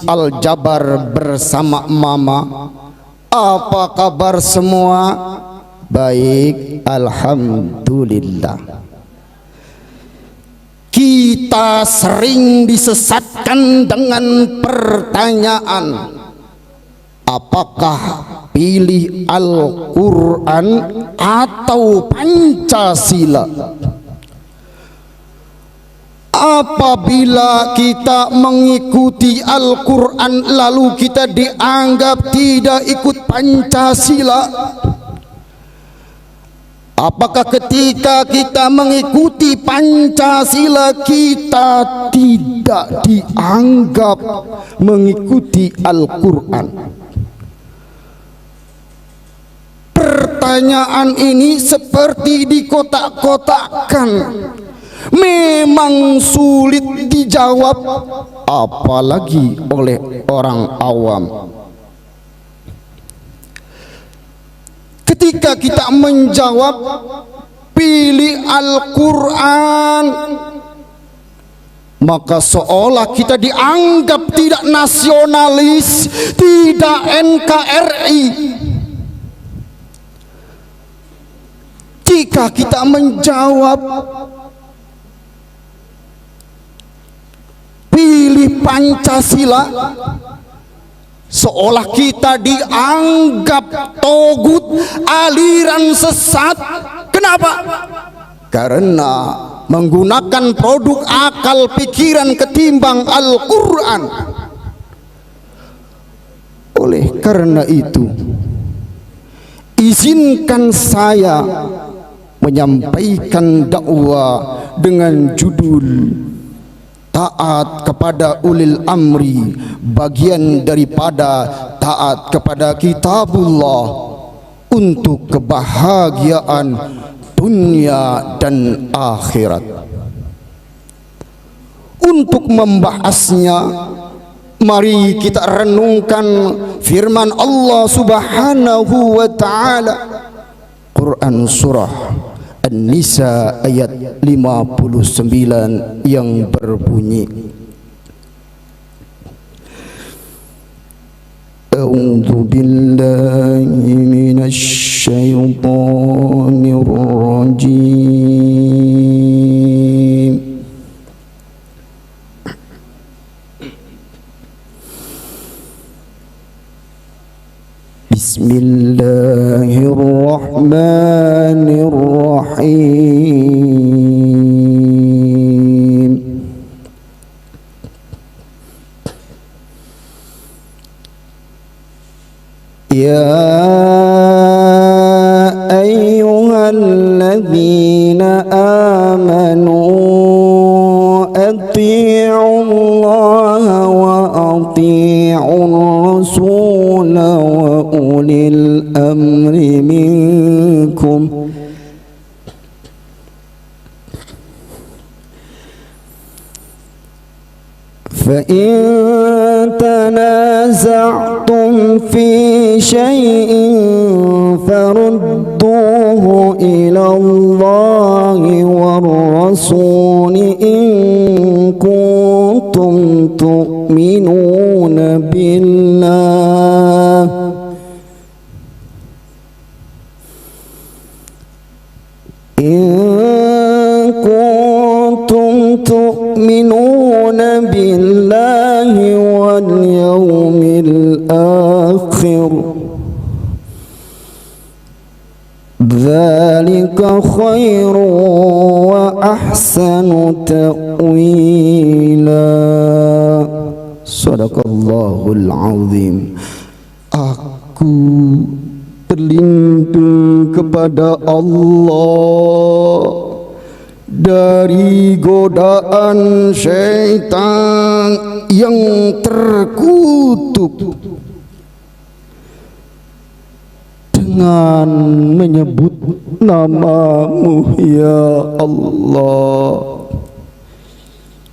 Al-Jabar bersama Mama. Apa kabar semua? Baik, alhamdulillah. Kita sering disesatkan dengan pertanyaan, apakah pilih Al-Quran atau Pancasila? Apabila kita mengikuti Al-Quran lalu kita dianggap tidak ikut Pancasila, apakah ketika kita mengikuti Pancasila kita tidak dianggap mengikuti Al-Quran? Pertanyaan ini seperti dikotak-kotakkan, memang sulit dijawab, apalagi oleh orang awam. Ketika kita menjawab pilih Al-Quran, maka seolah kita dianggap tidak nasionalis, tidak NKRI. Jika kita menjawab pilih Pancasila, seolah kita dianggap togut, aliran sesat. Kenapa? Karena menggunakan produk akal pikiran ketimbang Al-Quran. Oleh karena itu, izinkan saya menyampaikan dakwah dengan judul taat kepada ulil amri, bagian daripada taat kepada kitabullah untuk kebahagiaan dunia dan akhirat. Untuk membahasnya, mari kita renungkan firman Allah Subhanahu wa ta'ala, Quran surah An-Nisa ayat 59 yang berbunyi, A'udzu billahi minasy syaithanir rajim. Bismillahirrahmanirrahim. Ya ayyuhalladzina amanu atti'ullaha wa atti'ur rasula wa ulil amri minkum fa in tanaza'tum fi syai'in farudduhu ila Allahi war rasuli in kuntum tu'minuna billah tu'minuna billahi wal yawmil akhir, dzalika khairu wa ahsanu ta'wila. Sadaqallahul azim. Aku berlindung kepada Allah dari godaan syaitan yang terkutuk dengan menyebut namamu ya Allah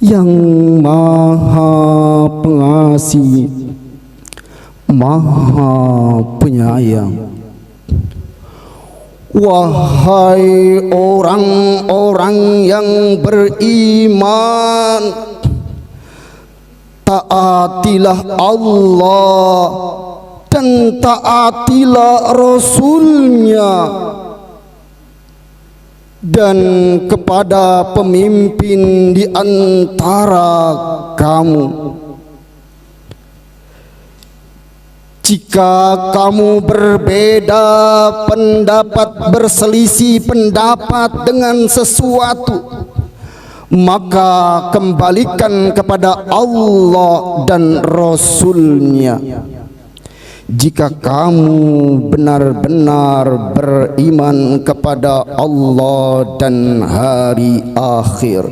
yang maha pengasih, maha penyayang. Wahai orang-orang yang beriman, taatilah Allah dan taatilah Rasulnya, dan kepada pemimpin di antara kamu. Jika kamu berbeda pendapat, berselisih pendapat dengan sesuatu, maka kembalikan kepada Allah dan Rasulnya. Jika kamu benar-benar beriman kepada Allah dan hari akhir,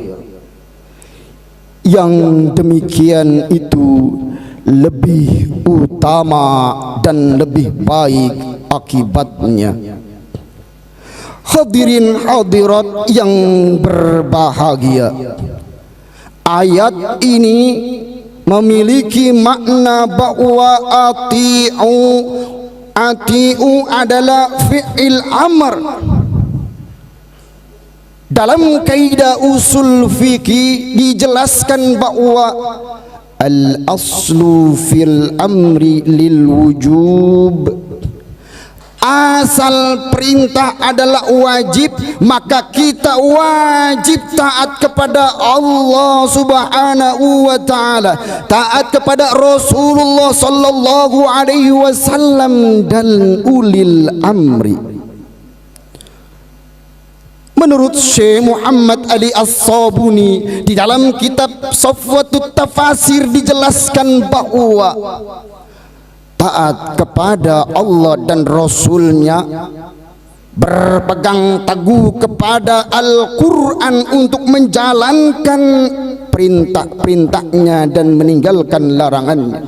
yang demikian itu lebih utama dan lebih baik akibatnya. Hadirin hadirat yang berbahagia, ayat ini memiliki makna bahwa ati'u adalah fi'il amr. Dalam kaidah usul fikih dijelaskan bahwa al-aslu fil amri lil wujub, asal perintah adalah wajib, maka kita wajib taat kepada Allah Subhanahu wa ta'ala, taat kepada Rasulullah sallallahu alaihi wasallam dan ulil amri. Menurut Syekh Muhammad Ali As-Sabuni di dalam kitab Safwatut Tafasir dijelaskan bahwa taat kepada Allah dan Rasulnya, berpegang teguh kepada Al-Quran untuk menjalankan perintah-perintahnya dan meninggalkan larangannya.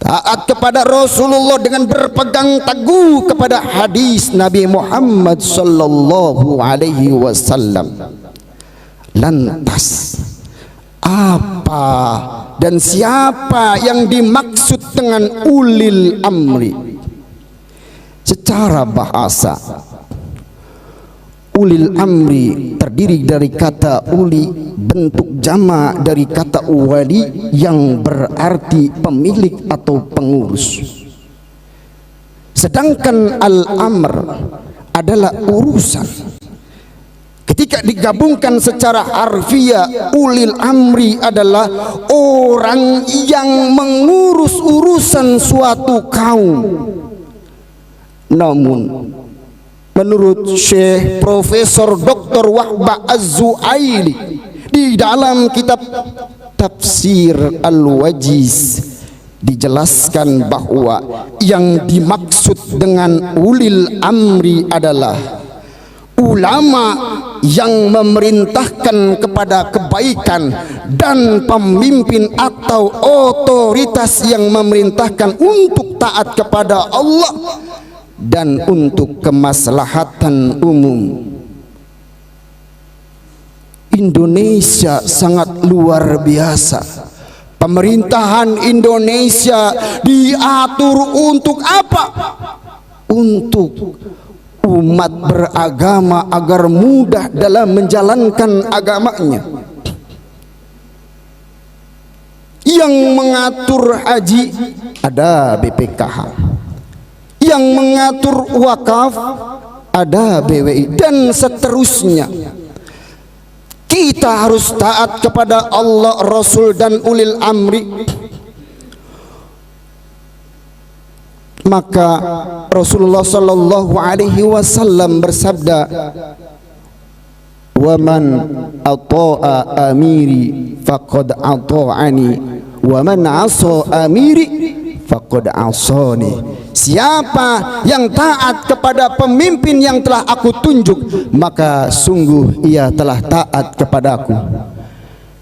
Taat kepada Rasulullah dengan berpegang teguh kepada hadis Nabi Muhammad sallallahu alaihi wasallam. Lantas apa dan siapa yang dimaksud dengan ulil amri? Secara bahasa, ulil amri terdiri dari kata uli, bentuk jama dari kata wali yang berarti pemilik atau pengurus. Sedangkan al-amr adalah urusan. Ketika digabungkan secara harfiah, ulil amri adalah orang yang mengurus urusan suatu kaum. Namun menurut Syekh Profesor Dr. Wahbah Az-Zuaili di dalam kitab Tafsir Al-Wajiz dijelaskan bahwa yang dimaksud dengan ulil amri adalah ulama yang memerintahkan kepada kebaikan dan pemimpin atau otoritas yang memerintahkan untuk taat kepada Allah dan untuk kemaslahatan umum. Indonesia sangat luar biasa. Pemerintahan Indonesia diatur untuk apa? Untuk umat beragama agar mudah dalam menjalankan agamanya. Yang mengatur haji ada BPKH, yang mengatur wakaf ada BWI, dan seterusnya. Kita harus taat kepada Allah, Rasul dan ulil amri. Maka Rasulullah sallallahu alaihi wasallam bersabda, "Wa man ata'a amiri faqad ata'ani, wa man 'asa amiri faqad 'asani." Siapa yang taat kepada pemimpin yang telah aku tunjuk, maka sungguh ia telah taat kepadaku.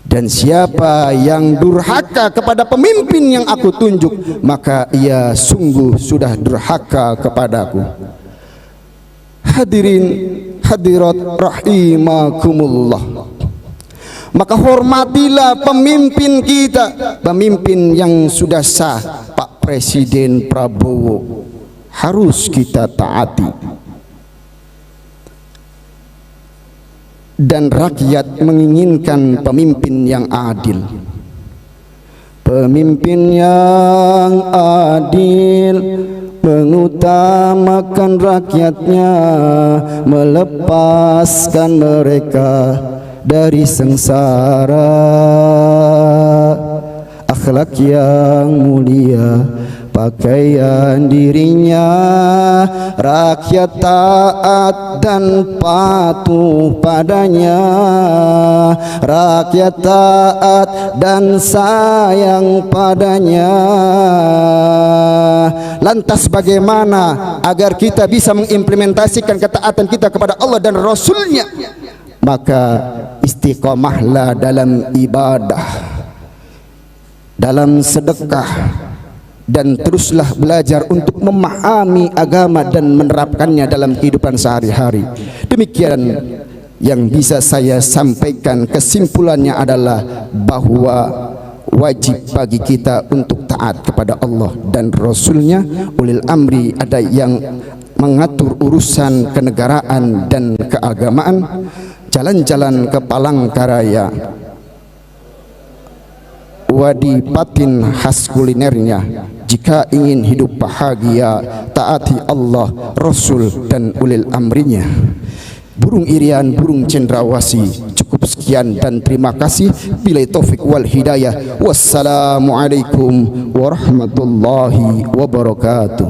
Dan siapa yang durhaka kepada pemimpin yang aku tunjuk, maka ia sungguh sudah durhaka kepadaku. Hadirin hadirat rahimakumullah, maka hormatilah pemimpin kita, pemimpin yang sudah sah, Pak Presiden Prabowo, harus kita taati. Dan rakyat menginginkan pemimpin yang adil. pemimpin yang adil, mengutamakan rakyatnya, melepaskan mereka dari sengsara. Akhlak yang mulia, pakaian dirinya, rakyat taat dan patuh padanya, rakyat taat dan sayang padanya. Lantas bagaimana agar kita bisa mengimplementasikan ketaatan kita kepada Allah dan Rasulnya? Maka istiqomahlah dalam ibadah, dalam sedekah, dan teruslah belajar untuk memahami agama dan menerapkannya dalam kehidupan sehari-hari. Demikian yang bisa saya sampaikan. Kesimpulannya adalah bahwa wajib bagi kita untuk taat kepada Allah dan Rasulnya. Ulil amri, ada yang mengatur urusan kenegaraan dan keagamaan. Jalan-jalan ke Palangkaraya, wadipatin khas kulinernya. Jika ingin hidup bahagia, taati Allah, Rasul dan ulil amrinya. Burung irian, burung cendrawasih. Cukup sekian dan terima kasih. Bila taufik wal hidayah. Wassalamualaikum warahmatullahi wabarakatuh.